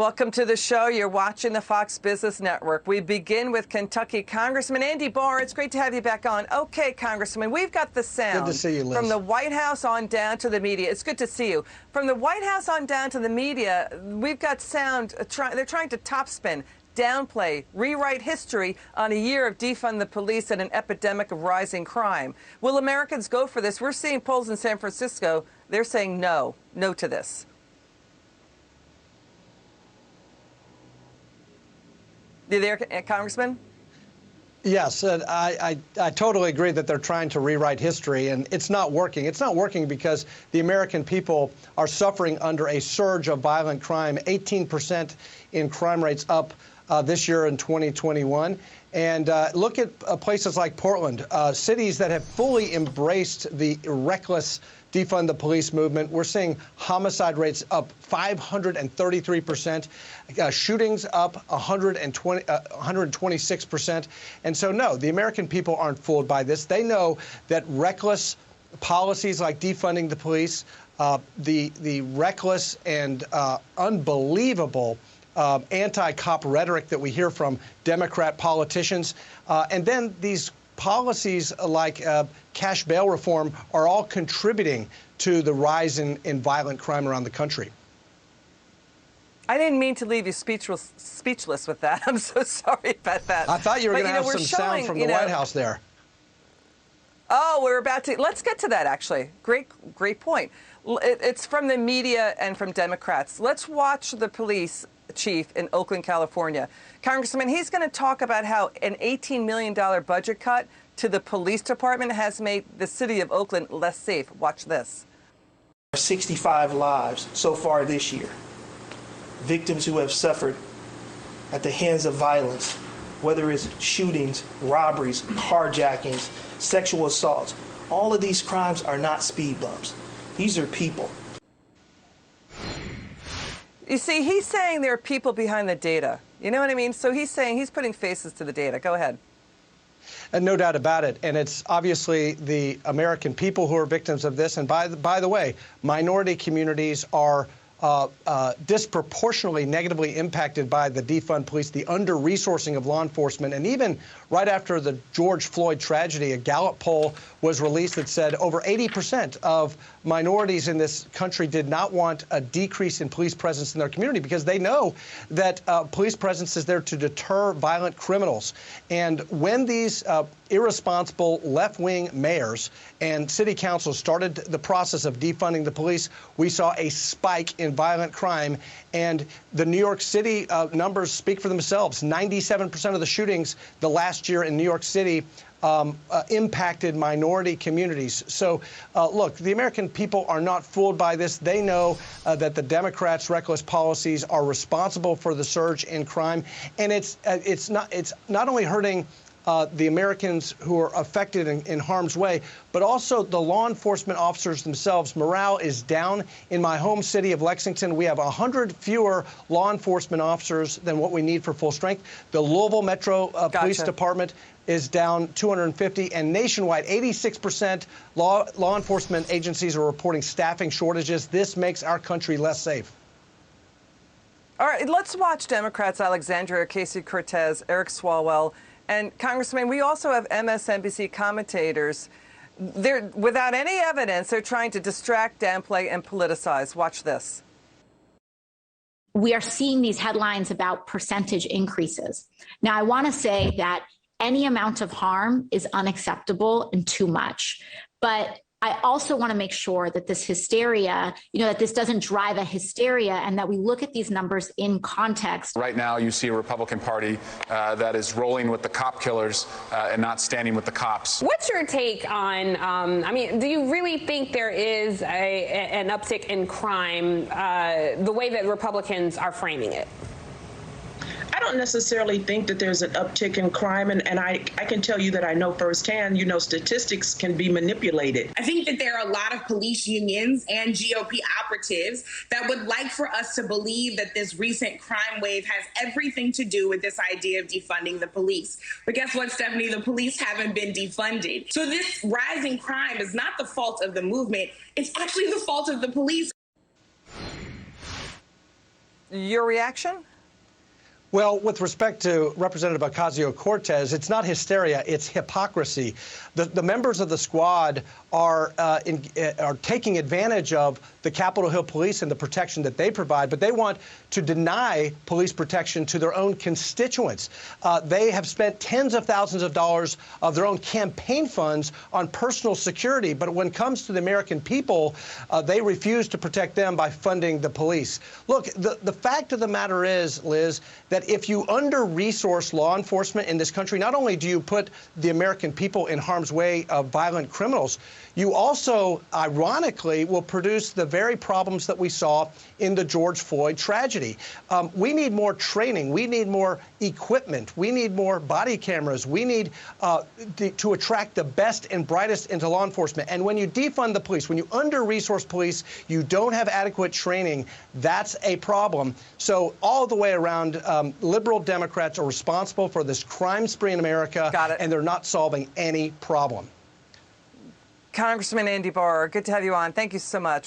Welcome to the show. You're watching the Fox Business Network. We begin with Kentucky Congressman Andy Barr. It's great to have you back on. Okay, Congressman, we've got the sound. Good to see you, Liz. From the White House on down to the media. It's good to see you. From the White House on down to the media, we've got sound. They're trying to topspin, downplay, rewrite history on a year of defund the police and an epidemic of rising crime. Will Americans go for this? We're seeing polls in San Francisco. They're saying no to this. You there, Congressman? Yes, I totally agree that they're trying to rewrite history, and it's not working. It's not working because the American people are suffering under a surge of violent crime, 18% in crime rates up this year in 2021. And look at places like Portland, cities that have fully embraced the reckless defund the police movement. We're seeing homicide rates up 533%, shootings up 126%. And so, no, the American people aren't fooled by this. They know that reckless policies like defunding the police, the reckless and unbelievable anti-cop rhetoric that we hear from Democrat politicians, and then these policies like cash bail reform are all contributing to the rise in violent crime around the country. I didn't mean to leave you speechless with that. I'm so sorry about that. I thought you were going to have some sound from the White House there. Oh, we're about to. Let's get to that, actually. Great point. It's from the media and from Democrats. Let's watch the police chief in Oakland, California. Congressman, he's going to talk about how an $18 million budget cut to the police department has made the city of Oakland less safe. Watch this. 65 lives so far this year. Victims who have suffered at the hands of violence, whether it's shootings, robberies, carjackings, sexual assaults. All of these crimes are not speed bumps. These are people. You see, he's saying there are people behind the data. You know what I mean? So he's saying he's putting faces to the data. Go ahead. And no doubt about it. And it's obviously the American people who are victims of this. And by the way, minority communities are disproportionately negatively impacted by the defund police, the under-resourcing of law enforcement. And even right after the George Floyd tragedy, a Gallup poll was released that said over 80% of minorities in this country did not want a decrease in police presence in their community because they know that police presence is there to deter violent criminals. And when these irresponsible left-wing mayors and city councils started the process of defunding the police, we saw a spike in violent crime. And the New York City numbers speak for themselves. 97% of the shootings the last year in New York City impacted minority communities. So, look, the American people are not fooled by this. They know that the Democrats' reckless policies are responsible for the surge in crime. And it's not only hurting the Americans who are affected in harm's way, but also the law enforcement officers themselves. Morale is down. In my home city of Lexington, we have 100 fewer law enforcement officers than what we need for full strength. The Louisville Metro Police Department is down 250, and nationwide, 86% law enforcement agencies are reporting staffing shortages. This makes our country less safe. All right, let's watch Democrats Alexandria Ocasio-Cortez, Eric Swalwell, and Congressman, we also have MSNBC commentators. They're, without any evidence, they're trying to distract, downplay, and politicize. Watch this. We are seeing these headlines about percentage increases. Now, I want to say that any amount of harm is unacceptable and too much. But I also want to make sure that this hysteria, that this doesn't drive a hysteria and that we look at these numbers in context. Right now, you see a Republican Party that is rolling with the cop killers and not standing with the cops. What's your take on, do you really think there is an uptick in crime the way that Republicans are framing it? I don't necessarily think that there's an uptick in crime, and I can tell you that I know firsthand, statistics can be manipulated. I think that there are a lot of police unions and GOP operatives that would like for us to believe that this recent crime wave has everything to do with this idea of defunding the police. But guess what, Stephanie? The police haven't been defunded. So this rising crime is not the fault of the movement. It's actually the fault of the police. Your reaction? Well, with respect to Representative Ocasio-Cortez, it's not hysteria, it's hypocrisy. The members of the squad are taking advantage of the Capitol Hill Police and the protection that they provide, but they want to deny police protection to their own constituents. They have spent tens of thousands of dollars of their own campaign funds on personal security, but when it comes to the American people, they refuse to protect them by funding the police. Look, the fact of the matter is, Liz, that if you under-resource law enforcement in this country, not only do you put the American people in harm's way of violent criminals, you also, ironically, will produce the very problems that we saw in the George Floyd tragedy. We need more training. We need more equipment. We need more body cameras. We need to attract the best and brightest into law enforcement. And when you defund the police, when you under-resource police, you don't have adequate training. That's a problem. So all the way around, liberal Democrats are responsible for this crime spree in America. Got it. And they're not solving any problem. Congressman Andy Barr, good to have you on. Thank you so much.